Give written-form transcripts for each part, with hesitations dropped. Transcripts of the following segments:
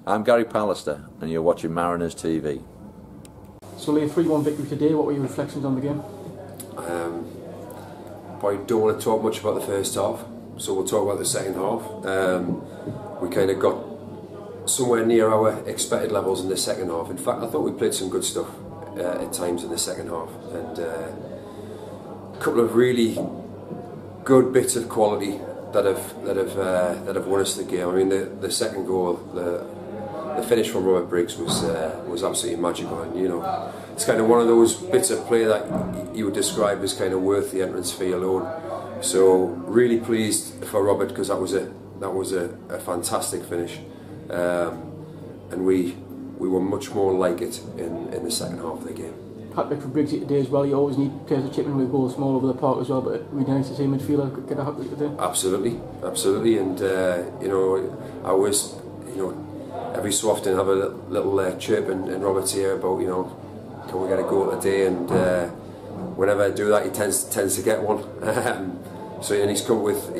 I'm Gary Pallister and you're watching Mariners TV. So Lee, a 3-1 victory today, what were your reflections on the game? Probably don't want to talk much about the first half, so we'll talk about the second half. We kind of got somewhere near our expected levels in the second half. In fact, I thought we played some good stuff at times in the second half, and a couple of really good bits of quality that have won us the game. I mean, the second goal, the finish from Robert Briggs was absolutely magical, and you know, it's kind of one of those bits of play that you would describe as kind of worth the entrance fee alone. So really pleased for Robert, because that was a fantastic finish, and we were much more like it in the second half of the game. Hat-trick for Briggs today as well. You always need players to chip in with goals from all over the park as well, but it would be nice to see midfielder get a hat-trick today. Absolutely, and you know, I always, you know, every so often have a little chirp in Robert's ear about, you know, can we get a goal today, and whenever I do that, he tends to get one. So, and he's come with,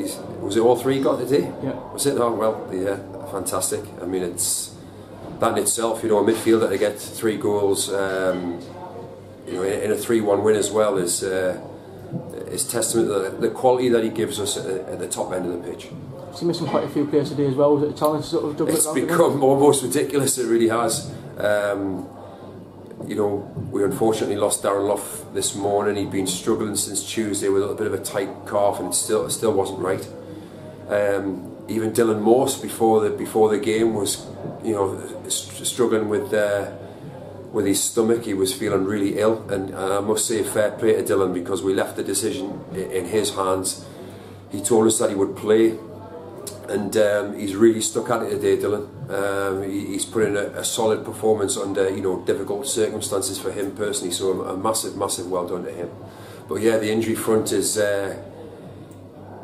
was it all three he got today? Yeah. Was it? Oh well, yeah, fantastic. I mean, it's that in itself, you know, a midfielder to get 3 goals, you know, in a 3-1 win as well is testament to the quality that he gives us at the top end of the pitch. He's missing quite a few players today as well. Was it a challenge to sort of juggle it around? It's become almost ridiculous. It really has. You know, we unfortunately lost Darren Lough this morning. He'd been struggling since Tuesday with a bit of a tight calf, and it still wasn't right. Even Dylan Morse before the game was, you know, struggling with his stomach. He was feeling really ill, and I must say fair play to Dylan, because we left the decision in his hands. He told us that he would play, and he's really stuck at it today, Dylan. He's put in a solid performance under, you know, difficult circumstances for him personally, so a massive well done to him. But yeah, the injury front is, you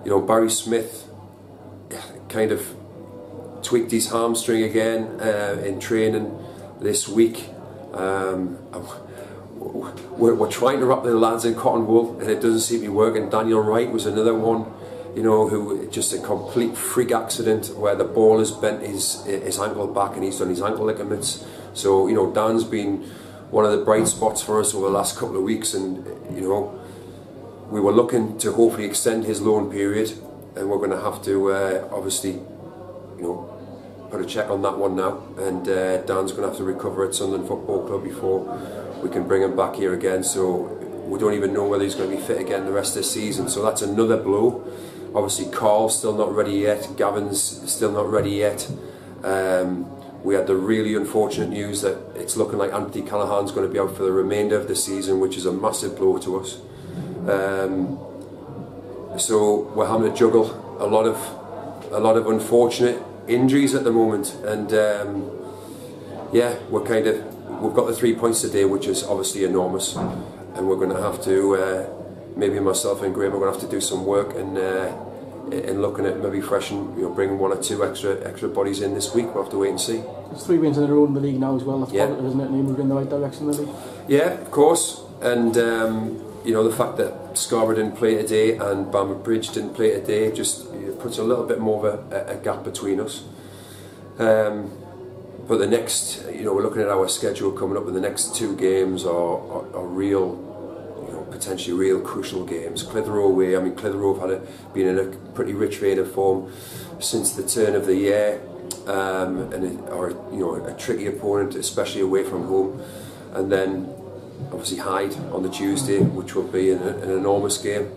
know, Barry Smith kind of tweaked his hamstring again in training this week. We're trying to wrap the lads in cotton wool, and it doesn't seem to be working. Daniel Wright was another one, you know, who just a complete freak accident where the ball has bent his ankle back, and he's done his ankle ligaments. So, you know, Dan's been one of the bright spots for us over the last couple of weeks, and you know, we were looking to hopefully extend his loan period, and we're going to have to obviously, you know, put a check on that one now, and Dan's going to have to recover at Sunderland Football Club before we can bring him back here again. So we don't even know whether he's going to be fit again the rest of the season, so that's another blow. Obviously Carl's still not ready yet, Gavin's still not ready yet. We had the really unfortunate news that it's looking like Anthony Callahan's going to be out for the remainder of the season, which is a massive blow to us. So we're having to juggle a lot of unfortunate injuries at the moment, and yeah, we've got the 3 points today, which is obviously enormous, and we're going to have to maybe myself and Graham are going to have to do some work in looking at maybe freshen, you know, bringing 1 or 2 extra bodies in this week. We'll have to wait and see. There's 3 wins in a row in the league now as well. That's positive, isn't it? And you're moving in the right direction in the league. Yeah, of course, and you know, the fact that Scarborough didn't play today and Bamber Bridge didn't play today just puts a little bit more of a gap between us. But the next, you know, we're looking at our schedule coming up, and the next 2 games are real, you know, potentially real crucial games. Clitheroe away. I mean, Clitheroe have been in a pretty rich vein of form since the turn of the year, and are, you know, a tricky opponent, especially away from home. And then obviously Hyde on the Tuesday, which will be an enormous game.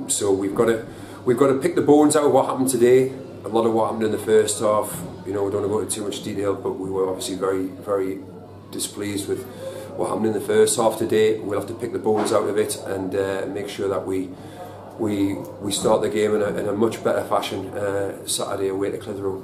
So we've got to pick the bones out of what happened today. A lot of what happened in the first half, you know, we don't want to go into too much detail, but we were obviously very displeased with what happened in the first half today. We'll have to pick the bones out of it and make sure that we start the game in a much better fashion Saturday away to Clitheroe.